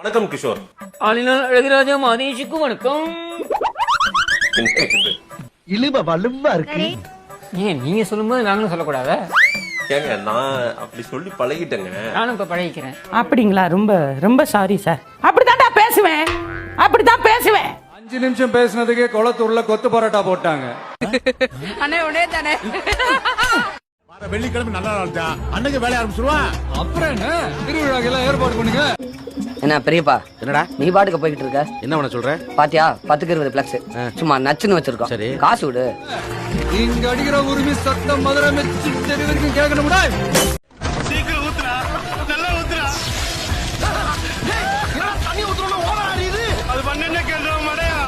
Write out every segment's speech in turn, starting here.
வணக்கம் கிஷோர். ஆளினால் அழகுராஜா மாதேஷுக்கு வணக்கம். இழுவ வலுவா இருக்கு. ஏன் நீங்க சொல்லும்போது நாங்களும் சொல்லக்கூடாதா? ஏங்க நான் அப்படி சொல்லி பழகிட்டேங்க. நானும் இப்ப பழகிக்கிறேன். அப்படிங்களா? ரொம்ப ரொம்ப சாரி சார். அப்படித்தான்டா பேசுவேன், அப்படித்தான் பேசுவேன். 5 நிமிஷம் பேசினதுக்கே குளத்தூர்ல கொத்து பரோட்டா போட்டாங்க. அண்ணே உடனே தானே வெள்ளிக்கிழமை நல்ல நாள் தான், அன்னைக்கு வேலைய ஆரம்பிச்சிருவான். அப்புறம் என்ன திருவிழாக்கெல்லாம் ஏற்பாடு பண்ணுங்க. என்ன பெரியப்பா, என்னடா நீ பாட்டுக்கு போய்கிட்டு இருக்க? என்ன பண்ண சொல்ற? பாத்தியா 10க்கு 20 பிளக்ஸ் சும்மா நச்சுன்னு வச்சிருக்கோம். சரி, காசு விடு. இங்க அடிக்கிற உரிமை சத்தம் மதுரை மெச்சு தெரு வரைக்கும் கேட்கணும்டா. சீக்கிரம் ஊத்துறா, நல்லா ஊத்துறா. தண்ணி ஊத்துறோம் ஓடாரிது. அது பண்ணேன்னு கேள்றோம் மடையா.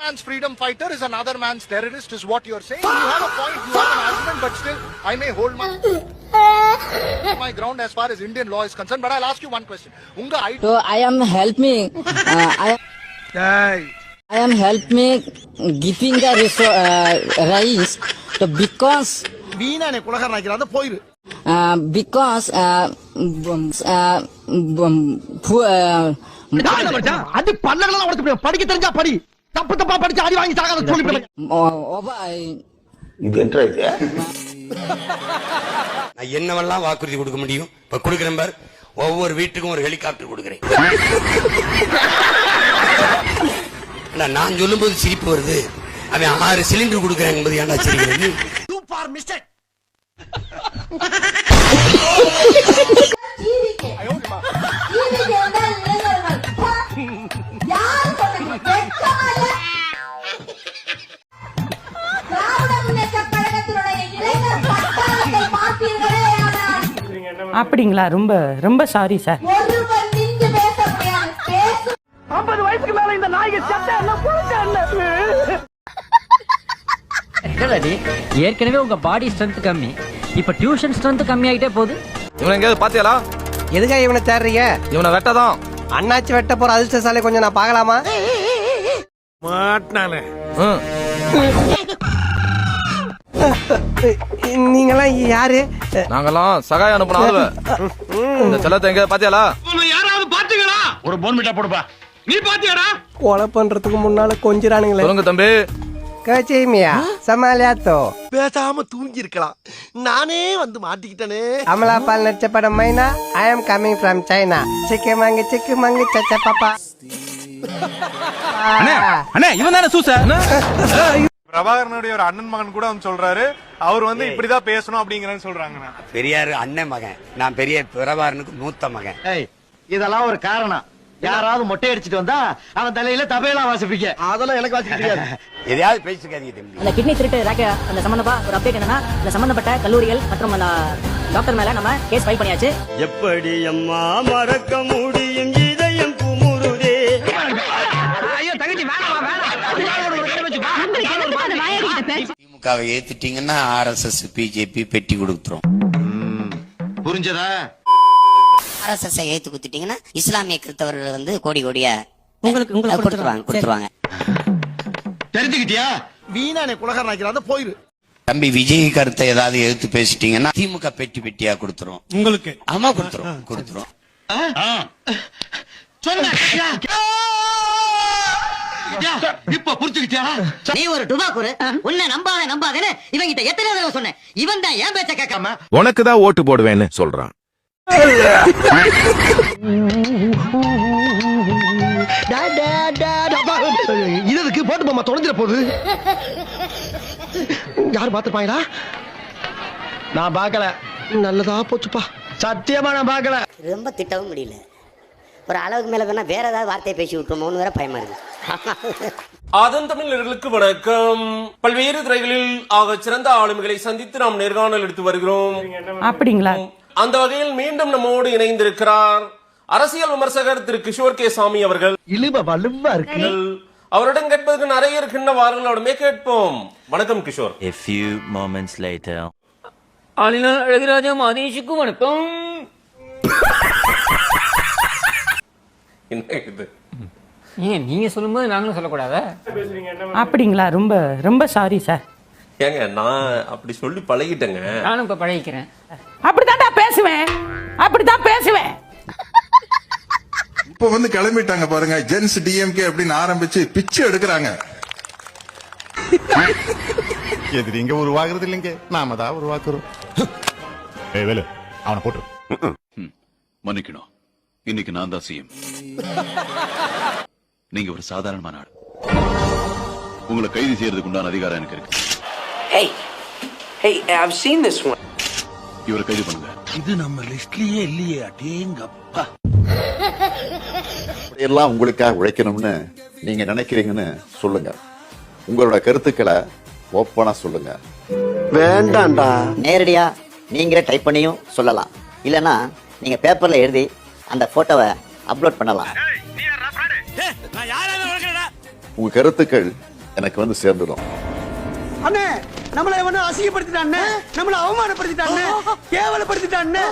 Man's freedom fighter is another man's terrorist is what you're saying. You have a point, you have an argument, but still I may hold my ground as far as Indian law is concerned. But I'll ask you one question. Unga So I am helping I am helping giving the rice to because வீணானே குலகர் நாய்க்கிறான் போயிரு. because அது பல்லகளெல்லாம் உடைச்சு படிக்க தெரிஞ்சா படி, தப்பு தப்பா படிச்சு அடி வாங்கி சாகாத சொல்லி. இது என்ன இது? நான் என்னவெல்லாம் வாக்குறுதி கொடுக்க முடியும் இப்ப கொடுக்கிறேன் பார். ஒவ்வொரு வீட்டுக்கும் ஒரு ஹெலிகாப்டர் கொடுக்கிறேன். நான் சொல்லும் போது சிரிப்பு வருது. அவன் 6 சிலிண்டர் கொடுக்கிறேன் என்பது ஏன்டா சிரிக்கிறது? அப்படிங்களா? ரொம்ப ரொம்ப சாரி சார். 50 வயசுக்கு மேல இந்த நாய்க்கு சட்டை எல்லாம் ஏற்கனவே உங்க பாடி ஸ்ட்ரென்த் கம்மி, இப்ப டியூஷன் ஸ்ட்ரென்த் கம்மி ஆயிட்டே போகுது. இவனை எங்கேயாவது பாத்தியாலா? எதுக்காக இவனை தேடுறீங்க? இவனை வெட்டதான். அண்ணாச்சி வெட்ட போற அதிர்ஷ்டசாலை கொஞ்சம் நான் பார்க்கலாமா? மாட்டானே. நீங்களாம் யாரு? நாங்கெல்லாம் சகாய அனுப்புன இந்த செல்லத்தை எங்கேயாவது பாத்தியாலா? யாராவது பாத்தீங்களா? ஒரு போன்மிட்டா போடுப்பா. நீ பாத்தியாடா? கொலை பண்றதுக்கு முன்னால கொஞ்சிரானுங்களே. சொல்லுங்க தம்பி. கச்சேமியா சமாளியாத்தோ. பேசாம தூங்கி இருக்கலாம், நானே வந்து மாட்டிக்கிட்டனே. அமலா பால் நடிச்ச படம் மைனா. ஐ அம் கமிங் ஃப்ரம் சைனா. சிக்கு மங்கு சச்ச பாப்பா. அண்ணே இவன் தானே சூச. பிரபாகரனுடைய ஒரு அண்ணன் மகன் கூட வந்து சொல்றாரு, அவர் வந்து இப்படிதான் பேசணும் அப்படிங்கறன்னு சொல்றாங்க. பெரியாரு அண்ணன் மகன், நான் பெரிய பிரபாகரனுக்கு மூத்த மகன். இதெல்லாம் ஒரு காரணம். யாராவது மொட்டை அடிச்சிட்டு வந்தா அவன் தலையில தபையெல்லாம் வாசிப்பீங்க. அதெல்லாம் எனக்கு வாசிக்க தெரியாது. எதையாவது பேசிக்காதீங்க தம்பி. அந்த கிட்னி திருட்டு ராக்கே அந்த சம்பந்தமா ஒரு அப்டேட் என்னன்னா, இந்த சம்பந்தப்பட்ட கல்லூரிகள் மற்றும் அந்த டாக்டர் மேல நம்ம கேஸ் ஃபைல் பண்ணியாச்சு. எப்படி அம்மா மறக்க முடியும் இதயம் குமுறுதே. ஐயோ தங்கச்சி வேணாமா திமுகவை ஏத்துட்டீங்கன்னா RSS பிஜேபி பெட்டி கொடுத்துரும். புரிஞ்சதா? RSS ஏத்து குத்திட்டீங்கன்னா இஸ்லாமிய கிறிஸ்தவர்கள் வந்து கோடி கோடியா உங்களுக்கு கொடுத்துருவாங்க. தெரிஞ்சுக்கிட்டியா? வீணானே குலகர் நாய்க்கிறான் போயிரு. தம்பி விஜய் கருத்தை ஏதாவது எடுத்து பேசிட்டீங்கன்னா திமுக பெட்டி பெட்டியா கொடுத்துரும். உங்களுக்கு ஆமா கொடுத்துரும். இப்ப புரிஞ்சுக்கிட்டியா? நீ ஒரு டுபாக்குரு, உன்னை நம்பாதேன்னு இவங்கிட்ட எத்தனை தடவை சொன்னேன். இவன் தான் ஏன் பேச்ச கேட்காம உனக்கு தான் ஓட்டு போடுவேன்னு சொல்றான். இதுக்கு போட்டு போமா தொலைஞ்சிட போகுது. யாரு பாத்துப்பாங்களா? நான் பாக்கல. நல்லதா போச்சுப்பா. சத்தியமா நான் பாக்கல. ரொம்ப திட்டவும் முடியல. ஒரு அளவுக்கு மேல வேணா வேற ஏதாவது வார்த்தையை பேசி விட்டுருமோன்னு வேற பயமா இருக்கு. அதன் தமிழர்களுக்கு வணக்கம். பல்வேறு துறைகளில் ஆக சிறந்த ஆளுமைகளை சந்தித்து நாம் நேர்காணல் எடுத்து வருகிறோம். அப்படிங்களா? அந்த வகையில் மீண்டும் நம்மோடு இணைந்திருக்கிறார் அரசியல் விமர்சகர் திரு கிஷோர் கே சாமி அவர்கள். இழுவ வலுவா இருக்கு. அவருடன் கேட்பதற்கு நிறைய இருக்கின்ற வாரங்களோடுமே கேட்போம். வணக்கம் Kishore. A few moments later. ஆளினால் Azhaguraja மாதேஷுக்கு வணக்கம். என்ன இது? ஏன் நீங்க சொல்லும்போது நாங்களும் சொல்லக்கூடாதா? அப்படிங்களா? ரொம்ப ரொம்ப சாரி சார். ஏங்க நான் அப்படி சொல்லி பழகிட்டேங்க. நானும் இப்ப பழகிக்கிறேன். அப்படித்தான்டா பேசுவேன், அப்படித்தான் பேசுவேன். இப்ப வந்து கிளம்பிட்டாங்க பாருங்க, ஜென்ஸ் டிஎம்கே அப்படின்னு ஆரம்பிச்சு பிச்சு எடுக்கிறாங்க. எதிரி இங்க உருவாகிறது இல்லைங்க, நாம தான் உருவாக்குறோம். வேலு அவனை போட்டு மன்னிக்கணும், இன்னைக்கு நான் தான் சிஎம். நீங்க ஒரு சாதாரணமான ஆள். உங்களை கைது செய்யறதுக்கு உண்டான அதிகாரம் எனக்கு இருக்கு. இவரை கைது பண்ணுங்க. இது நம்ம லிஸ்ட்லயே இல்லையே. அடேங்கப்பா. எல்லாம் உங்களுக்காக உழைக்கணும்னு நீங்க நினைக்கிறீங்கன்னு சொல்லுங்க. உங்களோட கருத்துக்களை ஓப்பனா சொல்லுங்க. வேண்டாம்டா. நேரடியா நீங்களே டைப் பண்ணியும் சொல்லலாம், இல்லனா நீங்க பேப்பர்ல எழுதி அந்த போட்டோவை அப்லோட் பண்ணலாம். உங்க கருத்துக்கள் எனக்கு வந்து சேர்ந்துடும். அண்ணே நம்மளை எவனோ அசிங்கப்படுத்திட்டானே, நம்மளை அவமானப்படுத்திட்டானே, கேவலப்படுத்திட்டானே.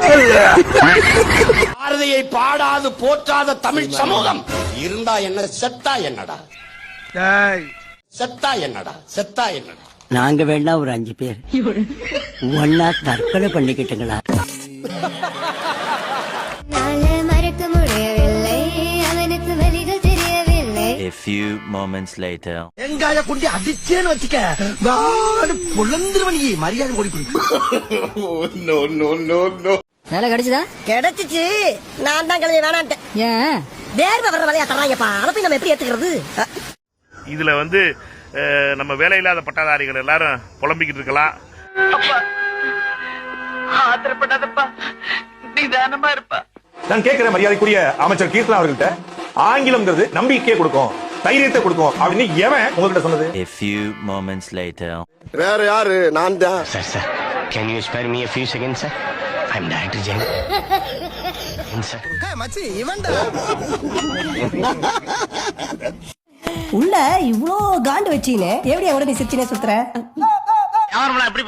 பாரதியை பாடாது போற்றாத தமிழ் சமூகம் இருந்தா என்ன, செத்தா என்னடா? செத்தா என்னடா, செத்தா என்னடா? நாங்க வேணா ஒரு 5 பேர் ஒன்னா தற்கொலை பண்ணிக்கிட்டுங்களா? மறக்க முடியவில்லை, அவனுக்கு வழிகள் தெரியவில்லை. A few moments later. எங்காய கொண்டு அடிச்சேன்னு வச்சுக்க, வாடு பொழந்துருவனி. மரியாதை ஓடி போய். No no no no. வேலை கிடைச்சதா? கிடைச்சிச்சு. நான் தான் கிளம்பி வேணான்ட்டேன். ஏன் வேர்வை வர்ற வேலையா தர்றாங்கப்பா, அதை போய் நம்ம எப்படி ஏத்துக்கிறது? இதுல வந்து நம்ம வேலை இல்லாத பட்டாதாரிகள் எல்லாரும் புலம்பிக்கிட்டு இருக்கலாம். நான் கேட்கிற மரியாதைக்குரிய அமைச்சர் கீர்த்தனா அவர்கள்ட்ட, ஆங்கிலம்ங்கிறது நம்பிக்கையை கொடுக்கும், தைரியத்தை கொடுக்கும் அப்படின்னு எவன் உங்ககிட்ட சொன்னது? A few moments later. வேற யாரு? நான் தான். Sir, can you spare me a few seconds, sir? I'm Director Jain. Sir. மச்சி இவன்டா. உள்ள இவ்ளோ காண்டு வச்சீனே, எப்படி அவட நீ சிரிச்சினே சுத்துற?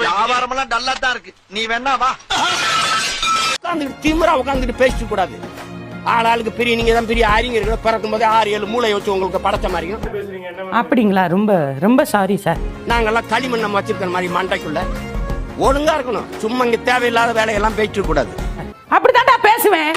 வியாபாரமெல்லாம் டல்லா தான் இருக்கு. நீ வேணா வா. உட்கார்ந்துட்டு திமிரா உட்கார்ந்துட்டு பேசிட்டு கூடாது. ஆளாளுக்கு பெரிய, நீங்க தான் பெரிய ஆரிங்க, பிறக்கும் போதே 6-7 மூளை வச்சு உங்களுக்கு படைச்ச மாதிரியும். அப்படிங்களா? ரொம்ப ரொம்ப சாரி சார். நாங்கெல்லாம் களிமண் நம்ம வச்சிருக்கிற மாதிரி மண்டைக்குள்ள ஒழுங்கா இருக்கணும். சும்மா இங்க தேவையில்லாத வேலையெல்லாம் பேசிட்டு கூடாது. அப்படித்தான்டா பேசுவேன்,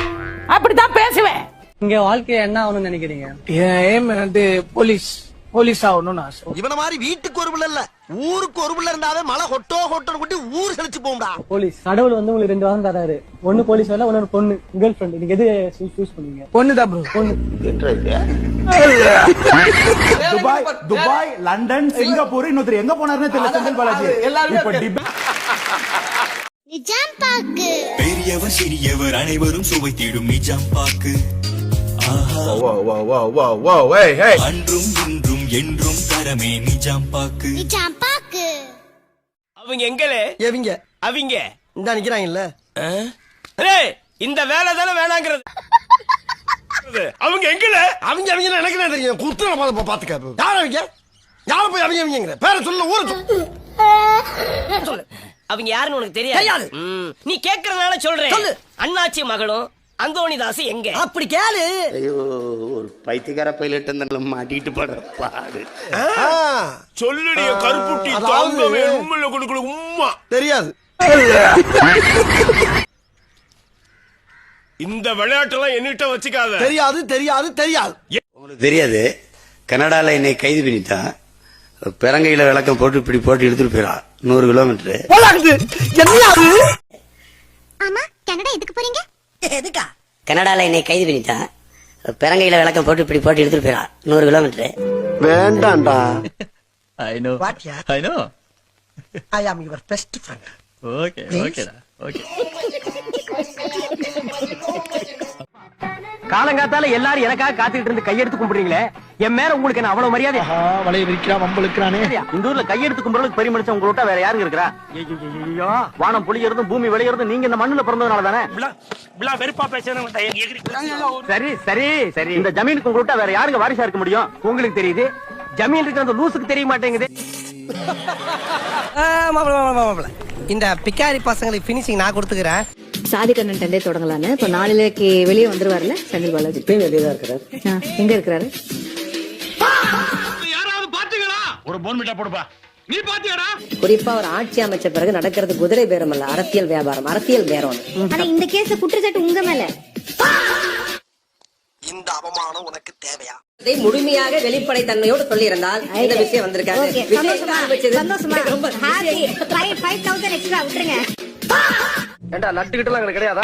அப்படித்தான் பேசுவேன். இங்க வாழ்க்கைய என்ன ஆகணும்னு நினைக்கிறீங்க? ஏம் வந்து போலீஸ் ஆகணும்னு ஆசை. இவன மாதிரி வீட்டுக்கு ஒரு பிள்ளை இல்ல, ஊருக்கு ஒரு பிள்ளை இருந்தாவே மழை கொட்டோ கொட்டி ஊர் செழிச்சு போகும்டா. போலீஸ் கடவுள் வந்து உங்களுக்கு 2 வாரம் தராரு. ஒன்னு போலீஸ் வேலை, ஒன்னு பொண்ணு கேர்ள் ஃப்ரெண்ட். நீங்க எது சூஸ் பண்ணுவீங்க? பொண்ணுதான் ப்ரோ, பொண்ணு. துபாய், லண்டன், சிங்கப்பூர், இன்னொருத்தர் எங்க போனாருன்னு தெரியல. செந்தில் பாலாஜி எல்லாரும் நிஜாம் பாக்கு. பெரியவர் சிறியவர் அனைவரும் சுவைத்திடும் நிஜாம் பாக்கு. அன்றும் இன்றும் என்றும் தரமே நிஜாம் பாக்கு. நிஜாம் பாக்கு. அவங்க எங்களே எவிங்க அவங்க இந்த நிக்கிறாங்கல்ல, இந்த வேலை தானே வேணாங்கிறது. அவங்க எங்கள அவங்க எனக்கு என்ன தெரியும்? குத்துற பாத்துக்க. யார அவங்க? யார போய் அவங்க பேர சொல்ல, ஊர சொல்லு. அவங்க யாருன்னு உனக்கு தெரியாது. நீ கேக்குறதுனால சொல்றேன். அண்ணாச்சி மகளும் அந்தோணிதாஸ் எங்க? அப்படி கேளு. ஐயோ, ஒரு பைத்தியக்கார பைலட் அந்த மாட்டிட்டு படுற பாடு. சொல்லுடைய கருப்புட்டி தாங்கவே உம்முல கொடுக்கல உம்மா தெரியாது. இந்த விளையாட்டெல்லாம் என்னிட்ட வச்சுக்காத. தெரியாது தெரியாது தெரியாது. உங்களுக்கு தெரியாது, கனடால என்னை கைது பண்ணிட்டான். பெரங்கையில விளக்கம் போட்டு இப்படி போட்டு எடுத்துட்டு போயிடா 100 கிலோமீட்டர். ஆமா, கனடா எதுக்கு போறீங்க? எதுக்கா? கனடால என்னை கைது பண்ணிட்டான். பெரங்கையில விளக்கம் போட்டு இப்படி போட்டு எடுத்துட்டு போயிடா 100 கிலோமீட்டர். வேண்டாம்டா. I know. What ya? I know. I am your best friend. Okay, okay. Okay. காலங்காத்தால எல்லாரும் எனக்காக காத்துக்கிட்டு இருந்து கையெடுத்து கும்பிடுறீங்களே, என் மேல உங்களுக்கு என்ன அவ்வளவு மரியாதை? வளைய விரிக்கிறான், வம்பளுக்கிறானே. இந்த ஊர்ல கையெடுத்து கும்பிடுறதுக்கு பெரிய மனுஷன் உங்களை விட்டா வேற யாருங்க இருக்கிறா? ஐயோ, வானம் புளியறதும் பூமி விளையறதும் நீங்க இந்த மண்ணுல பிறந்ததுனால தானே. வெறுப்பா பேசுறேன். சரி சரி சரி, இந்த ஜமீனுக்கு உங்களை விட்டா வேற யாருங்க வாரிசா இருக்க முடியும்? உங்களுக்கு தெரியுது, ஜமீன் இருக்கிற அந்த லூசுக்கு தெரிய மாட்டேங்குது. இந்த பிக்காரி பசங்களுக்கு பினிஷிங் நான் கொடுத்துக்கிறேன். சாதி கண்ணன் தொடங்கலான்னு இப்ப 4 இலக்கு வெளியே வந்துருவாருல செந்தில் பாலாஜி. வெளியேதான் இருக்கிறாரு. எங்க இருக்கிறாரு? யாராவது பாத்துங்களா? ஒரு போன் மீட்டா போடுப்பா. குறிப்பா ஒரு ஆட்சி அமைச்ச பிறகு நடக்கிறது குதிரை பேரம் அல்ல, அரசியல் வியாபாரம், அரசியல் பேரம். ஆனா இந்த கேஸ் குற்றச்சாட்டு உங்க மேல. இந்த அவமானம் உனக்கு தேவையா? இதை முழுமையாக வெளிப்படைத்தன்மையோடு சொல்லியிருந்தால் இந்த விஷயம் வந்திருக்காது. சந்தோஷமா ரொம்ப ஹாப்பி. 5000 எக்ஸ்ட்ரா விட்டுருங்க. ஏண்டா நட்டுக்கிட்டு எல்லாம் கிடையாதா?